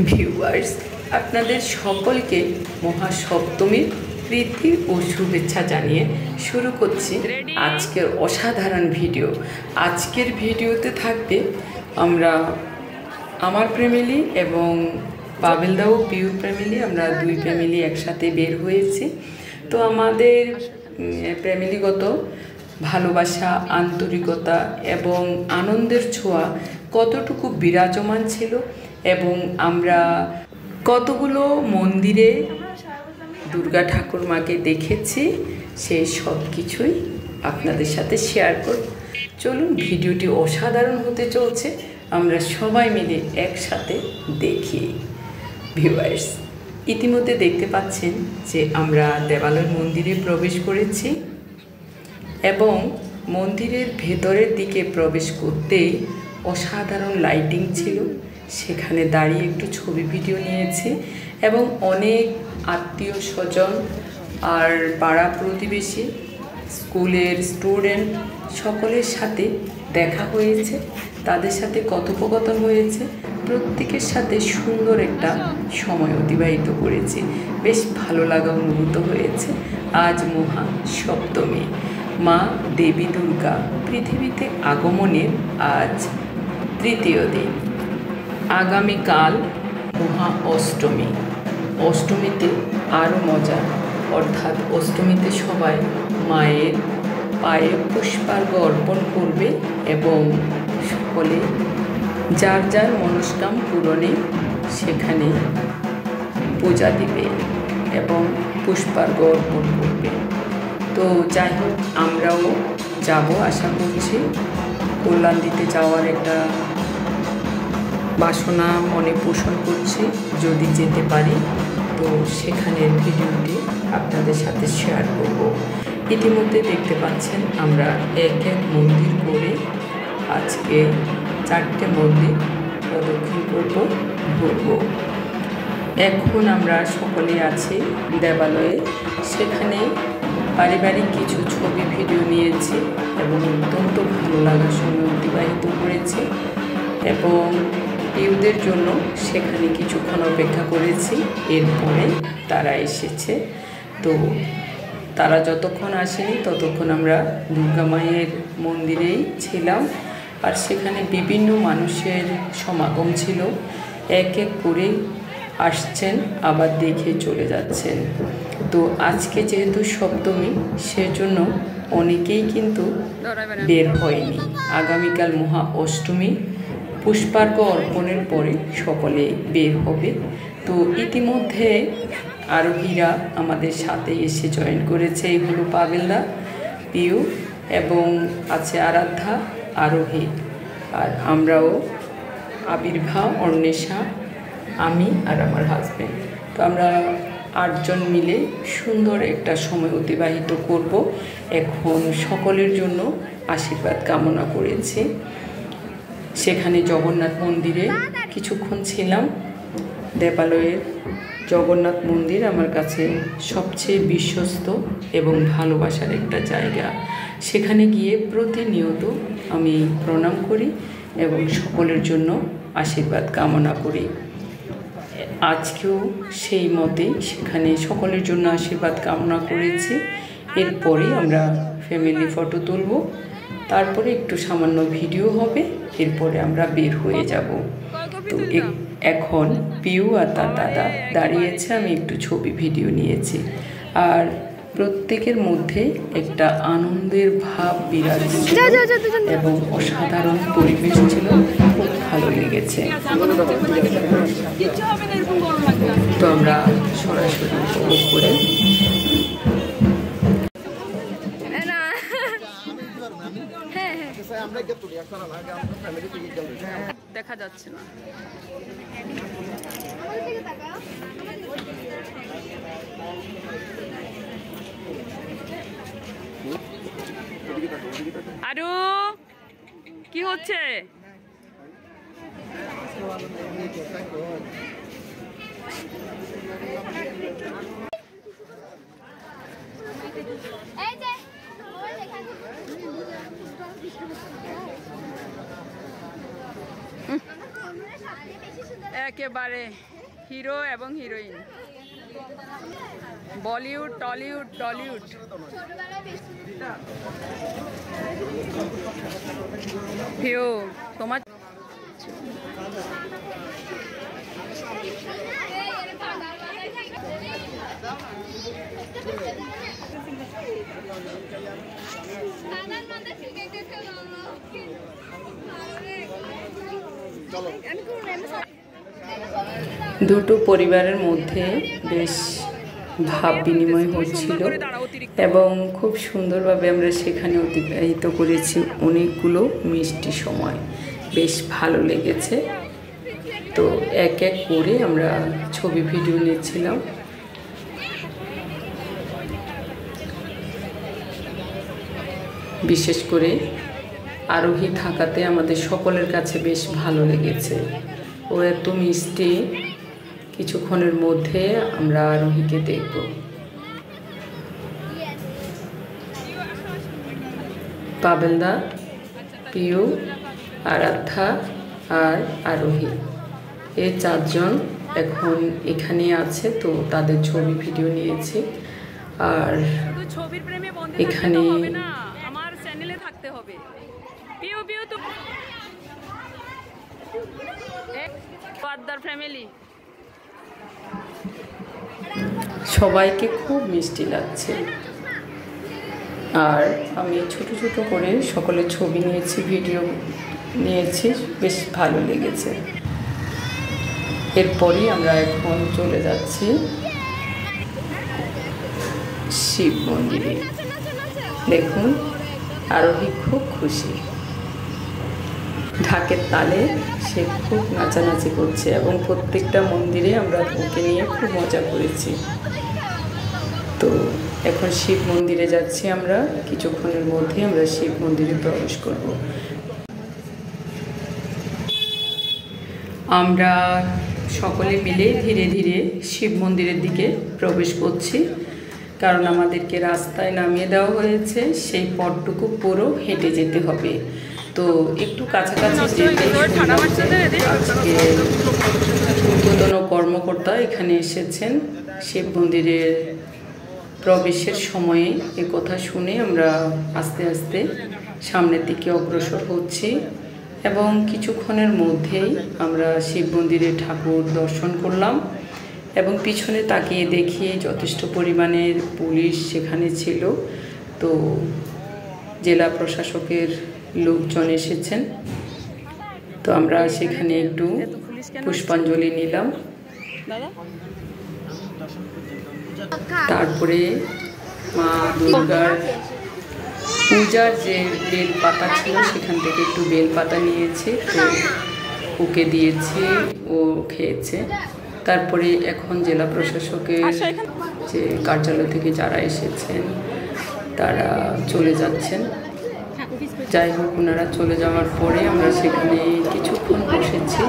Viewers, আপনাদের সকলকে মহাসপ্তমীর প্রীতি ও শুভেচ্ছা জানিয়ে শুরু করছি আজকের অসাধারণ ভিডিও। আজকের ভিডিওতে থাকবে আমার ফ্যামিলি এবং পাবেলদা ও পিউর ফ্যামিলি, আমরা দুই ফ্যামিলি একসাথে বের হয়েছি। তো আমাদের ফ্যামিলিগত ভালোবাসা, আন্তরিকতা এবং আনন্দের ছোঁয়া কতটুকু বিরাজমান ছিল এবং আমরা কতগুলো মন্দিরে দুর্গা ঠাকুর মাকে দেখেছি, সেই সব কিছুই আপনাদের সাথে শেয়ার করব। চলুন, ভিডিওটি অসাধারণ হতে চলছে, আমরা সবাই মিলে একসাথে দেখি। ভিউয়ার্স, ইতিমধ্যে দেখতে পাচ্ছেন যে আমরা দেবালয় মন্দিরে প্রবেশ করেছি এবং মন্দিরের ভেতরের দিকে প্রবেশ করতেই অসাধারণ লাইটিং ছিল। সেখানে দাঁড়িয়ে একটু ছবি ভিডিও নিয়েছি এবং অনেক আত্মীয় স্বজন আর পাড়া প্রতিবেশী, স্কুলের স্টুডেন্ট সকলের সাথে দেখা হয়েছে, তাদের সাথে কথোপকথন হয়েছে, প্রত্যেকের সাথে সুন্দর একটা সময় অতিবাহিত করেছি। বেশ ভালো লাগা অনুভূত হয়েছে। আজ মহা সপ্তমী, মা দেবী দুর্গা পৃথিবীতে আগমনের আজ তৃতীয় দিন। আগামীকাল মহা অষ্টমী। অষ্টমীতে আরও মজা, অর্থাৎ অষ্টমীতে সবাই মায়ের পায়ে পুষ্পার্ঘ্য অর্পণ করবে এবং সকলে যার যার মনস্কাম পূরণে সেখানে পূজা দিবে এবং পুষ্পার্ঘ্য অর্পণ করবে। তো যাই হোক, আমরাও যাব, আশা করছি। কল্যাণ দিতে যাওয়ার একটা বাসনা মনে পোষণ করছি, যদি যেতে পারি তো সেখানের ভিডিওটি আপনাদের সাথে শেয়ার করব। ইতিমধ্যে দেখতে পাচ্ছেন আমরা এক এক মন্দির করে আজকে 4টে মন্দির প্রদক্ষিণ করব, ঘুরব। এখন আমরা সকলে আছি দেবালয়ে, সেখানে পারিবারিক কিছু ছবি ভিডিও নিয়েছি এবং অত্যন্ত ভালো লাগার সময় অতিবাহিত করেছি এবং পিউদের জন্য সেখানে কিছুক্ষণ অপেক্ষা করেছি। এরপরে তারা এসেছে। তো তারা যতক্ষণ আসেনি ততক্ষণ আমরা দুর্গা মায়ের মন্দিরেই ছিলাম আর সেখানে বিভিন্ন মানুষের সমাগম ছিল। এক এক করে আসছেন, আবার দেখে চলে যাচ্ছেন। তো আজকে যেহেতু সপ্তমী, সেজন্য অনেকেই কিন্তু বের হয়নি। আগামীকাল মহা অষ্টমী, পুষ্পার্ঘ্য অর্পণের পরে সকলে বের হবে। তো ইতিমধ্যে আরোহীরা আমাদের সাথে এসে জয়েন করেছে। এগুলো পাবেলদা, পিউ এবং আছে আরাধ্যা, আরোহী, আর আমরাও আবির্ভাব, অন্বেষা, আমি আর আমার হাজব্যান্ড। তো আমরা 8 জন মিলে সুন্দর একটা সময় অতিবাহিত করব। এখন সকলের জন্য আশীর্বাদ কামনা করেছি। সেখানে জগন্নাথ মন্দিরে কিছুক্ষণ ছিলাম। দেবালয়ের জগন্নাথ মন্দির আমার কাছে সবচেয়ে বিশ্বস্ত এবং ভালোবাসার একটা জায়গা। সেখানে গিয়ে প্রতিনিয়ত আমি প্রণাম করি এবং সকলের জন্য আশীর্বাদ কামনা করি। আজকেও সেই মতেই সেখানে সকলের জন্য আশীর্বাদ কামনা করেছি। এরপরে আমরা ফ্যামিলি ফটো তুলব, তারপরে একটু সামান্য ভিডিও হবে, এরপরে আমরা বের হয়ে যাব। তো এখন পিউ আর তার দাদা দাঁড়িয়েছে, আমি একটু ছবি ভিডিও নিয়েছি আর প্রত্যেকের মধ্যে একটা আনন্দের ভাব বিরাজ ছিল এবং অসাধারণ পরিবেশ ছিল, খুব ভালো লেগেছে। তো আমরা সরাসরি উপভোগ করে দেখা যাচ্ছে না। আরো কি হচ্ছে? একেবারে হিরো এবং heroine, Bollywood, Tollywood, Tollywood. Hero তোমার দুটো পরিবারের মধ্যে বেশ ভাব বিনিময় হচ্ছিল এবং খুব সুন্দরভাবে আমরা সেখানে অতিবাহিত করেছি অনেকগুলো মিষ্টি সময়, বেশ ভালো লেগেছে। তো এক এক করে আমরা ছবি ভিডিও নিচ্ছিলাম। বিশেষ করে আরোহী থাকাতে আমাদের সকলের কাছে বেশ ভালো লেগেছে। ও এত মিষ্টি, কিছুক্ষণের মধ্যে আমরা আরোহীকে দেখব। পাবেলদা, পিউ, আরাধ্যা আর আরোহী, এই চারজন এখন এখানে আছে। তো তাদের ছবি ভিডিও নিয়েছি। আর এখানে আমার চ্যানেলে থাকতে হবে। পিউ পিউ তো ফ্যামিলি, সবাইকে খুব মিষ্টি লাগছে। আর আমি ছোট ছোট করে সকলের ছবি নিয়েছি, ভিডিও নিয়েছি, বেশ ভালো লেগেছে। এরপরই আমরা এখন চলে যাচ্ছি শিব মন্দিরে। দেখুন আরোহী খুব খুশি, ঢাকের তালে সে খুব নাচানাচি করছে এবং প্রত্যেকটা মন্দিরে আমরা ওকে নিয়ে খুব মজা করেছি। তো এখন শিব মন্দিরে যাচ্ছি আমরা, কিছুক্ষণের মধ্যে আমরা শিব মন্দিরে প্রবেশ করব। আমরা সকলে মিলে ধীরে ধীরে শিব মন্দিরের দিকে প্রবেশ করছি, কারণ আমাদেরকে রাস্তায় নামিয়ে দেওয়া হয়েছে, সেই পথটুকু পুরো হেঁটে যেতে হবে। তো একটু কাছাকাছি যেতে আজকে ঊর্ধ্বতন কর্মকর্তা এখানে এসেছেন শিব মন্দিরের প্রবেশের সময়ে। এ কথা শুনে আমরা আস্তে আস্তে সামনের দিকে অগ্রসর হচ্ছি এবং কিছুক্ষণের মধ্যেই আমরা শিব মন্দিরে ঠাকুর দর্শন করলাম এবং পিছনে তাকিয়ে দেখি যথেষ্ট পরিমাণের পুলিশ সেখানে ছিল। তো জেলা প্রশাসকের লোকজন এসেছেন। তো আমরা সেখানে একটু পুষ্পাঞ্জলি নিলাম। তারপরে মা দুর্গার পূজার যে বেল পাতা ছিল সেখান থেকে একটু বেল পাতা নিয়েছি, তো ওকে দিয়েছি, ও খেয়েছে। তারপরে এখন জেলা প্রশাসকের যে কার্যালয় থেকে যারা এসেছেন তারা চলে যাচ্ছেন। যাই হোক, ওনারা চলে যাওয়ার পরে আমরা সেখানে কিছুক্ষণ বসেছি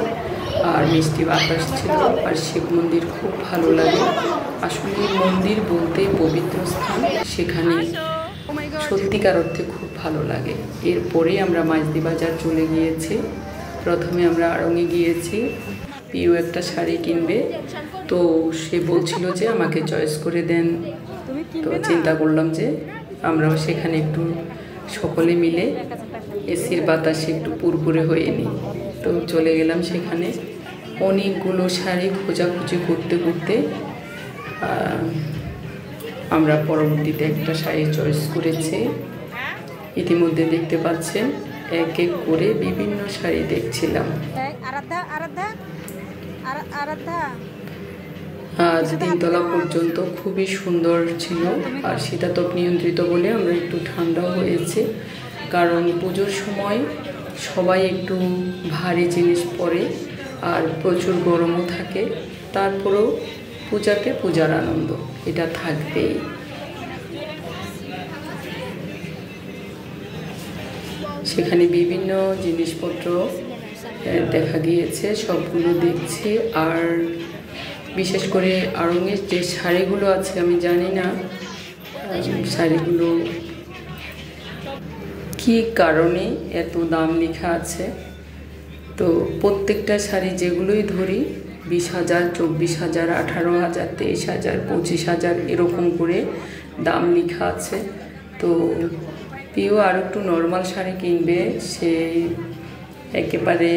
আর মিষ্টি বাতাস ছিল। আর শিব মন্দির খুব ভালো লাগে। আসলে মন্দির বলতে পবিত্র স্থান, সেখানে সত্যিকার অর্থে খুব ভালো লাগে। এরপরে আমরা মাইজদি বাজার চলে গিয়েছি। প্রথমে আমরা আড়ঙে গিয়েছি, পিউ একটা শাড়ি কিনবে, তো সে বলছিল যে আমাকে চয়েস করে দেন। তো চিন্তা করলাম যে আমরাও সেখানে একটু সকলে মিলে এসির বাতাসে একটু পুরপুরে হয়ে নিই। তো চলে গেলাম সেখানে। অনেকগুলো শাড়ি খোঁজাখুঁজি করতে করতে আমরা পরবর্তীতে একটা শাড়ি চয়েস করেছি। ইতিমধ্যে দেখতে পাচ্ছেন এক এক করে বিভিন্ন শাড়ি দেখছিলাম। আজ 3 তলা পর্যন্ত খুবই সুন্দর ছিল। আর শীতাতপ নিয়ন্ত্রিত বলে আমরা একটু ঠান্ডাও হয়েছে, কারণ পুজোর সময় সবাই একটু ভারী জিনিস পরে আর প্রচুর গরমও থাকে। তারপরেও পূজাতে পূজার আনন্দ এটা থাকবেই। সেখানে বিভিন্ন জিনিসপত্র দেখা গিয়েছে, সবগুলো দেখছি। আর বিশেষ করে আড়ঙের যে শাড়িগুলো আছে, আমি জানি না শাড়িগুলো কি কারণে এত দাম লেখা আছে। তো প্রত্যেকটা শাড়ি যেগুলোই ধরি 20,000, 24,000, 18,000, 23,000, 25,000 এরকম করে দাম লেখা আছে। তো প্রিয় আর একটু নর্মাল শাড়ি কিনবে, সে একেবারে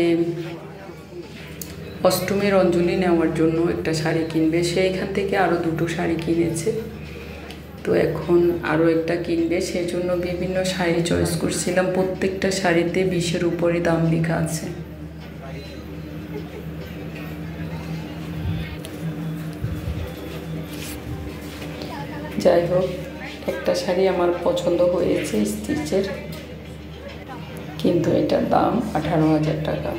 অষ্টমীর অঞ্জলি নেওয়ার জন্য একটা শাড়ি কিনবে, সেইখান থেকে আরও 2টো শাড়ি কিনেছে। তো এখন আরও একটা কিনবে, সেই জন্য বিভিন্ন শাড়ি চয়েস করছিলাম। প্রত্যেকটা শাড়িতে 20-এর উপরে দাম লেখা আছে। যাই হোক, একটা শাড়ি আমার পছন্দ হয়েছে স্টিচের, কিন্তু এটার দাম 18,000 টাকা।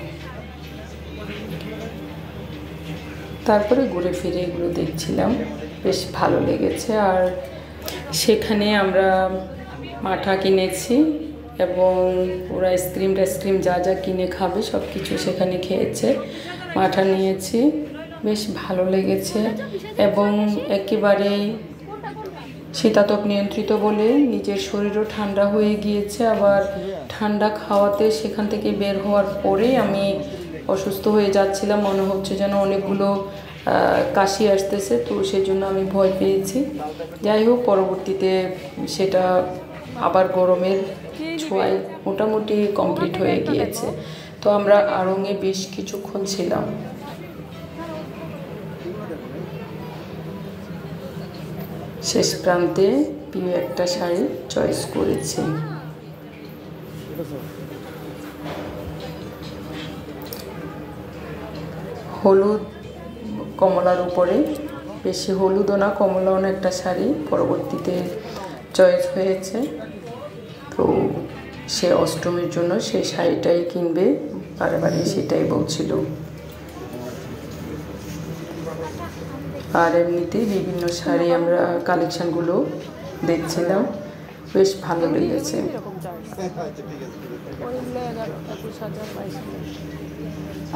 তারপরে ঘুরে ফিরে এগুলো দেখছিলাম, বেশ ভালো লেগেছে। আর সেখানে আমরা মাঠা কিনেছি এবং ওরা আইসক্রিম যা যা কিনে খাবে সব কিছু সেখানে খেয়েছে। মাঠা নিয়েছি, বেশ ভালো লেগেছে এবং একেবারে শীতাতপ নিয়ন্ত্রিত বলে নিজের শরীরও ঠান্ডা হয়ে গিয়েছে। আবার ঠান্ডা খাওয়াতে সেখান থেকে বের হওয়ার পরে আমি অসুস্থ হয়ে যাচ্ছিলাম, মনে হচ্ছে যেন অনেকগুলো কাশি আসতেছে, তো সেই জন্য আমি ভয় পেয়েছি। যাই হোক, পরবর্তীতে সেটা আবার গরমের ছোঁয়ায় মোটামুটি কমপ্লিট হয়ে গিয়েছে। তো আমরা আড়ংয়ে বেশ কিছুক্ষণ ছিলাম। শেষ প্রান্তে প্রিয় একটা শাড়ি চয়েস করেছি। হলুদ কমলার উপরে, বেশি হলুদও না কমলাও না একটা শাড়ি পরবর্তীতে চয়েস হয়েছে। তো সে অষ্টমীর জন্য সেই শাড়িটাই কিনবে, বারে সেটাই বলছিল। আর এমনিতেই বিভিন্ন শাড়ি আমরা কালেকশানগুলো দেখছিলাম, বেশ ভালো লেগেছে।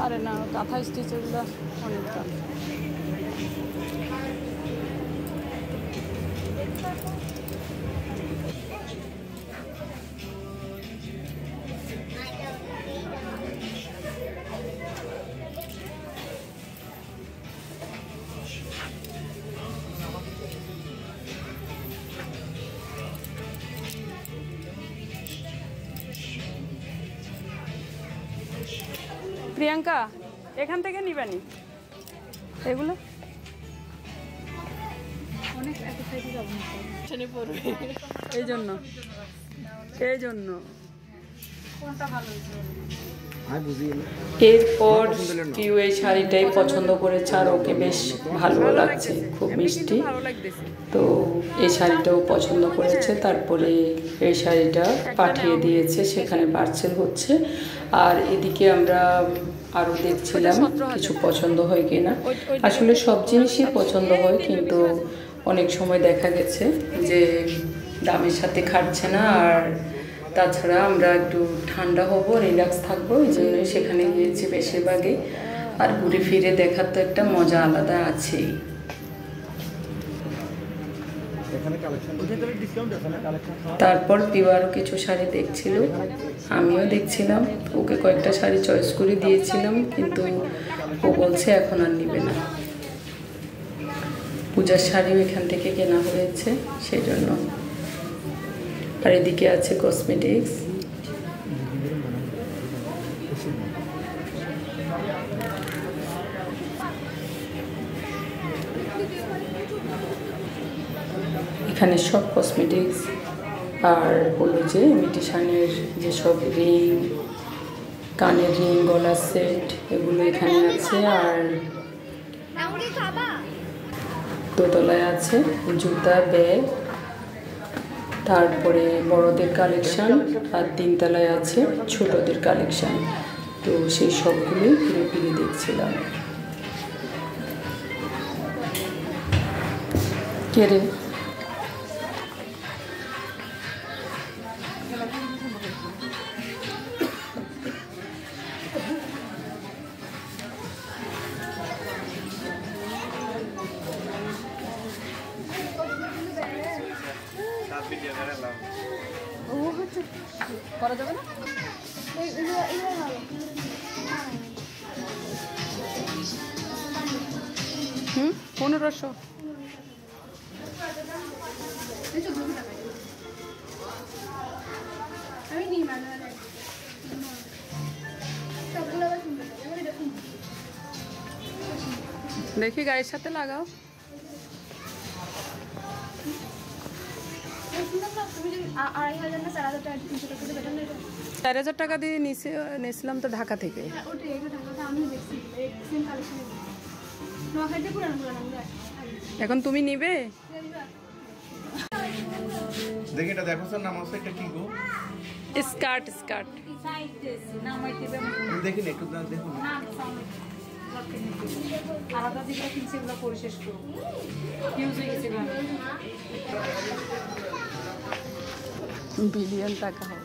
আরে না, কাঁথা স্টিচেরগুলো অনেক দাম। প্রিয়াঙ্কা, এখান থেকে নিবানি এগুলো এই জন্য এরপর প্রিয় এই শাড়িটাই পছন্দ করেছে আর ওকে বেশ ভালো লাগছে, খুব মিষ্টি। তো এই শাড়িটাও পছন্দ করেছে, তারপরে এই শাড়িটা পাঠিয়ে দিয়েছে, সেখানে পার্সেল হচ্ছে। আর এদিকে আমরা আরও দেখছিলাম কিছু পছন্দ হয় কিনা। আসলে সব জিনিসই পছন্দ হয়, কিন্তু অনেক সময় দেখা গেছে যে দামের সাথে খাটছে না। আর তাছাড়া আমরা একটু ঠান্ডা হব, রিল্যাক্স থাকবো, এই জন্যই সেখানে গিয়েছি বেশিরভাগই। আর ঘুরে ফিরে দেখার তো একটা মজা আলাদা আছেই। তারপর প্রিয় আরও কিছু শাড়ি দেখছিল, আমিও দেখছিলাম। ওকে কয়েকটা শাড়ি চয়েস করে দিয়েছিলাম, কিন্তু ও বলছে এখন আর নিবে না। পূজার শাড়িও এখান থেকে কেনা হয়েছে সেই জন্য। আর এদিকে আছে কসমেটিক্স। এখানে সব কসমেটিক্স আর হলো যে ইমিটেশনের যেসব রিং, কানের রিং, গলার সেট, এগুলো এখানে আছে। আর দোতলায় আছে জুতা, ব্যাগ, তারপরে বড়দের কালেকশান, আর 3তলায় আছে ছোটদের কালেকশান। তো সেই সবগুলোই ঘুরে ফিরে দেখছিলাম। কে রে? করা যাবে না? 1500। দেখি গায়ের সাথে লাগাও। 4000 টাকা দিয়ে নিয়েছিলাম তো ঢাকা থেকে। এখন তুমি নিবে? দেখি এটা দেখো স্যার, নাম আছে এটা কি গো? স্কার্ট স্কার্ট দেখি না একটু দেখুন। আলাদা যেগুলো কিনছে এগুলো পরে শেষ করো, ইউজ হয়ে গেছে। বিলিয়ন টাকা হবে।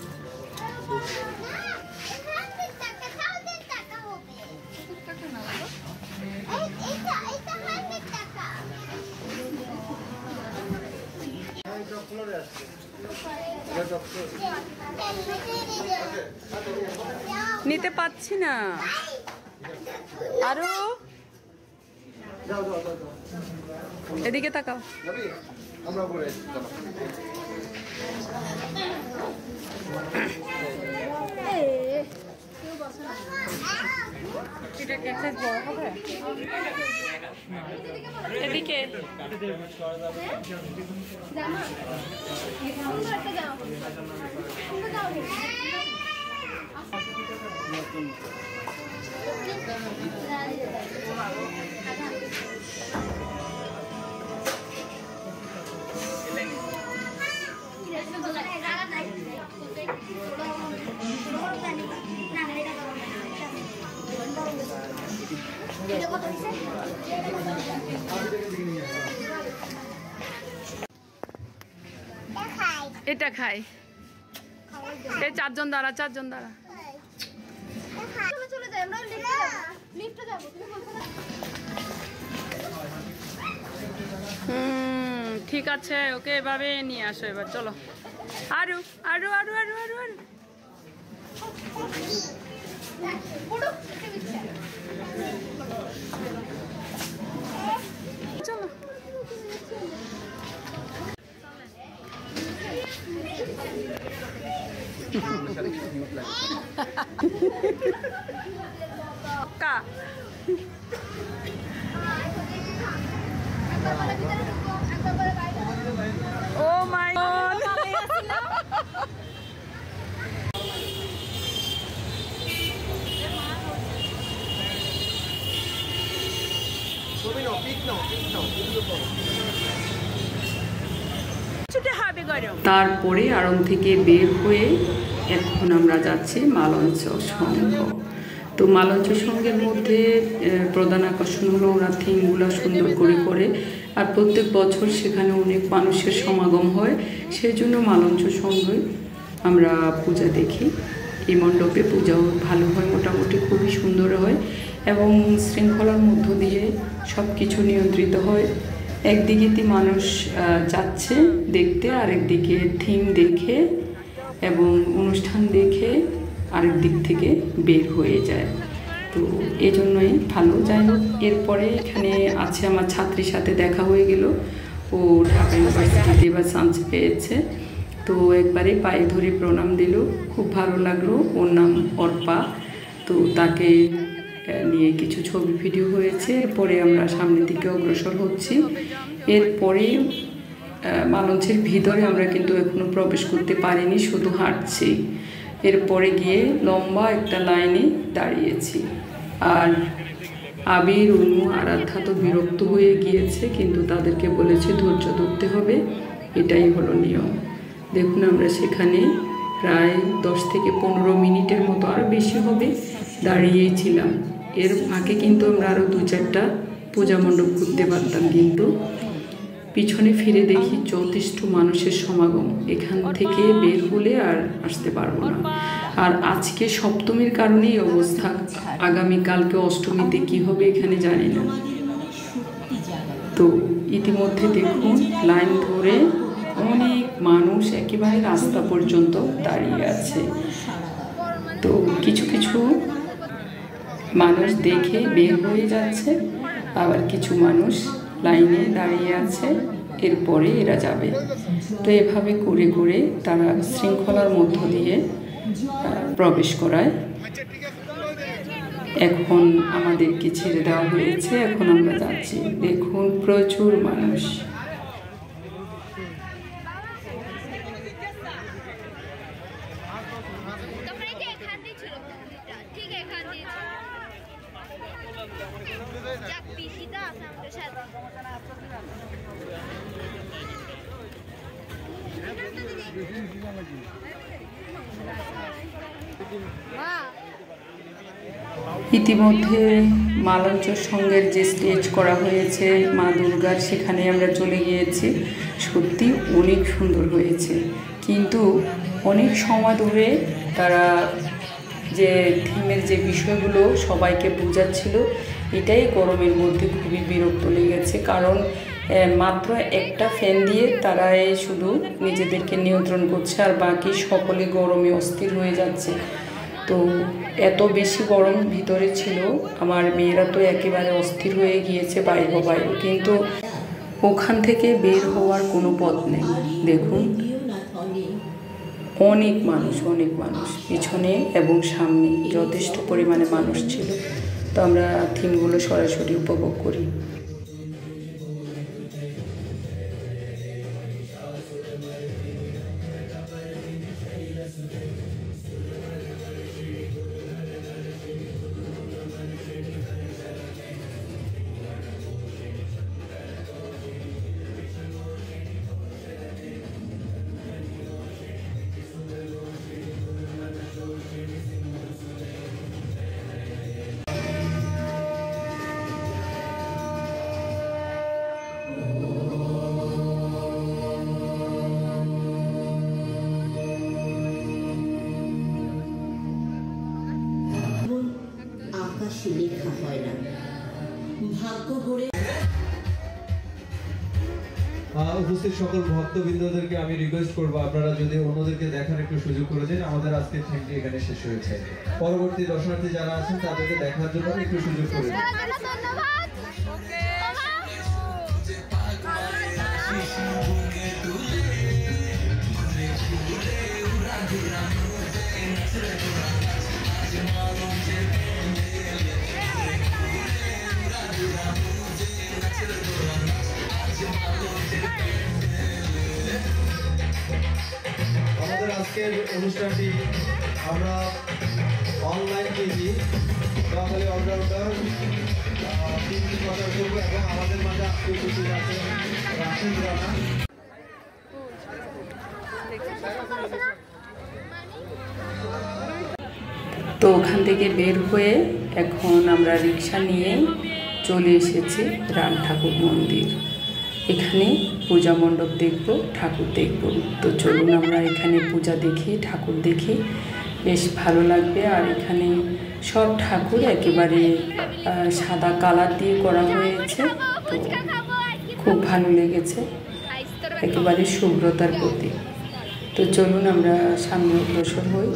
নিতে পাচ্ছি না আরো। এদিকে তাকাও। আমরা উপরে এদিকে এটা খাই। এই চারজন দাঁড়া, চারজন দাঁড়া। ঠিক আছে, ওকে এভাবে নিয়ে আসো এবার। চলো আরু আরু আরু আরু আরু আরু। চলো কা ও মাই গড। তারপরে আড়ং থেকে বের হয়ে এখন আমরা যাচ্ছি মালঞ্চ সংঘ। তো মালঞ্চ সংঘের মধ্যে প্রধান আকর্ষণ হলো ওরা থিমগুলো সুন্দর করে করে, আর প্রত্যেক বছর সেখানে অনেক মানুষের সমাগম হয়। সেই জন্য মালঞ্চ সংঘে আমরা পূজা দেখি। এই মণ্ডপে পূজাও ভালো হয়, মোটামুটি খুবই সুন্দর হয় এবং শৃঙ্খলার মধ্য দিয়ে সব কিছু নিয়ন্ত্রিত হয়। একদিকে মানুষ যাচ্ছে দেখতে, আরেকদিকে থিম দেখে এবং অনুষ্ঠান দেখে আরেক দিক থেকে বের হয়ে যায়। তো এই জন্যই ভালো। যাই হোক, এরপরে এখানে আছে আমার ছাত্রীর সাথে দেখা হয়ে গেল। ও ঢাকা ইউনিভার্সিটিতে এবার চান্স পেয়েছে। তো একবারে পায়ে ধরে প্রণাম দিল, খুব ভালো লাগলো। ওর নাম অর্পা। তো তাকে নিয়ে কিছু ছবি ভিডিও হয়েছে। এরপরে আমরা সামনের দিকে অগ্রসর হচ্ছি। এরপরে মালঞ্চের ভিতরে আমরা কিন্তু এখনো প্রবেশ করতে পারিনি, শুধু হাঁটছি। এরপরে গিয়ে লম্বা একটা লাইনে দাঁড়িয়েছি। আর আবির, অনু, আরাধ্যা তো বিরক্ত হয়ে গিয়েছে, কিন্তু তাদেরকে বলেছে ধৈর্য ধরতে হবে, এটাই হলো নিয়ম। দেখুন আমরা সেখানে প্রায় 10 থেকে 15 মিনিটের মতো, আরও বেশি হবে, দাঁড়িয়েই ছিলাম। এর ফাঁকে কিন্তু আমরা আরও 2-4টা পূজা মণ্ডপ ঘুরতে পারতাম, কিন্তু পিছনে ফিরে দেখি যথেষ্ট মানুষের সমাগম। এখান থেকে বের হলে আর আসতে পারবো না। আর আজকে সপ্তমীর কারণেই অবস্থা, আগামীকালকে অষ্টমীতে কি হবে এখানে জানি না। তো ইতিমধ্যে দেখুন লাইন ধরে অনেক মানুষ একেবারে রাস্তা পর্যন্ত দাঁড়িয়ে আছে। তো কিছু কিছু মানুষ দেখে বের হয়ে যাচ্ছে, আবার কিছু মানুষ লাইনে দাঁড়িয়ে আছে, এরপরে এরা যাবে। তো এভাবে করে করে তারা শৃঙ্খলার মধ্য দিয়ে প্রবেশ করায়। এখন আমাদেরকে ছেড়ে দেওয়া হয়েছে, এখন আমরা যাচ্ছি। দেখুন প্রচুর মানুষ। ইতিমধ্যে মালঞ্চ সঙ্গের যে স্টেজ করা হয়েছে মা দুর্গার, সেখানে আমরা চলে গিয়েছি। সত্যি অনেক সুন্দর হয়েছে, কিন্তু অনেক সময় ধরে তারা যে থিমের যে বিষয়গুলো সবাইকে বোঝাচ্ছিল, এটাই গরমের মধ্যে খুবই বিরক্ত লেগেছে। কারণ মাত্র একটা ফ্যান দিয়ে তারা শুধু নিজেদেরকে নিয়ন্ত্রণ করছে, আর বাকি সকলে গরমে অস্থির হয়ে যাচ্ছে। তো এত বেশি গরম ভিতরে ছিল, আমার মেয়েরা তো একেবারে অস্থির হয়ে গিয়েছে বাইরে বাইরে, কিন্তু ওখান থেকে বের হওয়ার কোনো পথ নেই। দেখুন অনেক মানুষ পিছনে এবং সামনে যথেষ্ট পরিমাণে মানুষ ছিল। তো আমরা থিমগুলো সরাসরি উপভোগ করি। লেখা হয় না, ভাগ্য গড়ে। উপস্থিত সকল ভক্তবৃন্দদেরকে আমি রিকোয়েস্ট করবো, আপনারা যদি অন্যদেরকে দেখার একটু সুযোগ করে দেন। আমাদের আজকের থিমটি এখানে শেষ হয়েছে। পরবর্তী দর্শনার্থী যারা আছেন তাদেরকে দেখার জন্য একটু সুযোগ করে দিন। আমাদের আজকের অনুষ্ঠানটি আমরা অনলাইন টিভি বাঙালি অলরাউন্ডার টিভি প্রচার করবো, এবং আমাদের মাঝে আজকে উপস্থিত আছেন রাশিদ রানা। তো ওখান থেকে বের হয়ে এখন আমরা রিক্সা নিয়ে চলে এসেছি রাম ঠাকুর মন্দির। এখানে পূজা মণ্ডপ দেখব, ঠাকুর দেখব। তো চলুন আমরা এখানে পূজা দেখি, ঠাকুর দেখি, বেশ ভালো লাগবে। আর এখানে সব ঠাকুর একেবারে সাদা কালার দিয়ে করা হয়েছে, তো খুব ভালো লেগেছে, একেবারে শুভ্রতার প্রতীক। তো চলুন আমরা সামনে অগ্রসর হই।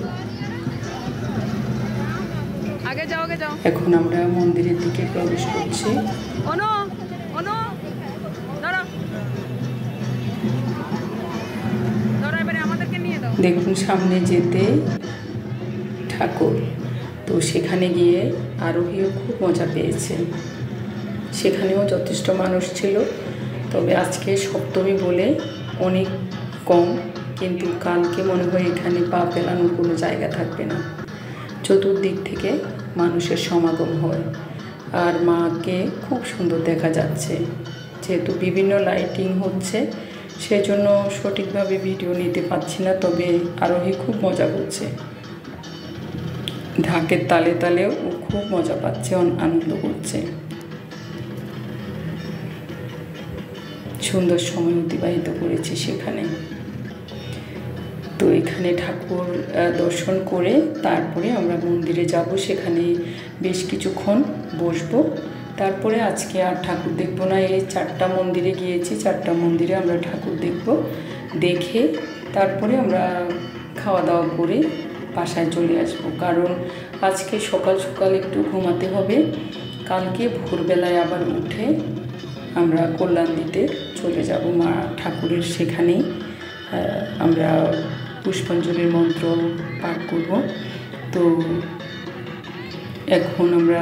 এখন আমরা মন্দিরের দিকে প্রবেশ করছি। দেখুন সামনে যেতে ঠাকুর, তো সেখানে গিয়ে আরোহীও খুব মজা পেয়েছে। সেখানেও যথেষ্ট মানুষ ছিল, তবে আজকে সপ্তমী বলে অনেক কম, কিন্তু কালকে মনে হয় এখানে পা ফেলানোর কোনো জায়গা থাকবে না। চতুর্দিক থেকে মানুষের সমাগম হয়, আর মাকে খুব সুন্দর দেখা যাচ্ছে। যেহেতু বিভিন্ন লাইটিং হচ্ছে, সেজন্য সঠিকভাবে ভিডিও নিতে পারছি না, তবে আরোহী খুব মজা করছে। ঢাকের তালে তালেও ও খুব মজা পাচ্ছে, আনন্দ করছে। সুন্দর সময় অতিবাহিত করেছে সেখানে। তো এখানে ঠাকুর দর্শন করে তারপরে আমরা মন্দিরে যাব, সেখানে বেশ কিছুক্ষণ বসবো। তারপরে আজকে আর ঠাকুর দেখব না, এই 4টা মন্দিরে গিয়েছি, 4টা মন্দিরে আমরা ঠাকুর দেখব। দেখে তারপরে আমরা খাওয়া দাওয়া করে বাসায় চলে আসব, কারণ আজকে সকাল সকাল একটু ঘুমাতে হবে। কালকে ভোরবেলায় আবার উঠে আমরা কল্যাণ দিতে চলে যাব মা ঠাকুরের সেখানেই আমরা পুষ্পাঞ্জলির মন্ত্র পাঠ করব। তো এখন আমরা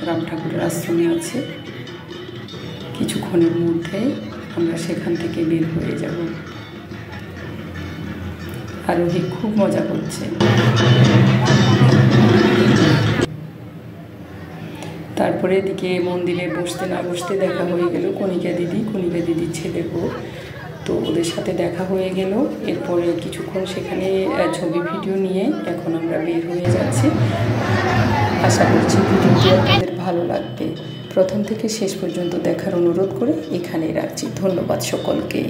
রাম ঠাকুরের আশ্রমে আছি, কিছুক্ষণের মধ্যে আমরা সেখান থেকে বের হয়ে যাব। আরোহী খুব মজা করছে। তারপরে এদিকে মন্দিরে বসতে না বসতে দেখা হয়ে গেল কণিকা দিদির ছেলে বউ। তো ওদের সাথে দেখা হয়ে গেল। এরপরে কিছুক্ষণ সেখানে ছবি ভিডিও নিয়ে এখন আমরা বের হয়ে যাচ্ছি। আশা করছি ভিডিওটি আপনাদের ভালো লাগবে। প্রথম থেকে শেষ পর্যন্ত দেখার অনুরোধ করে এখানেই রাখছি। ধন্যবাদ সকলকে।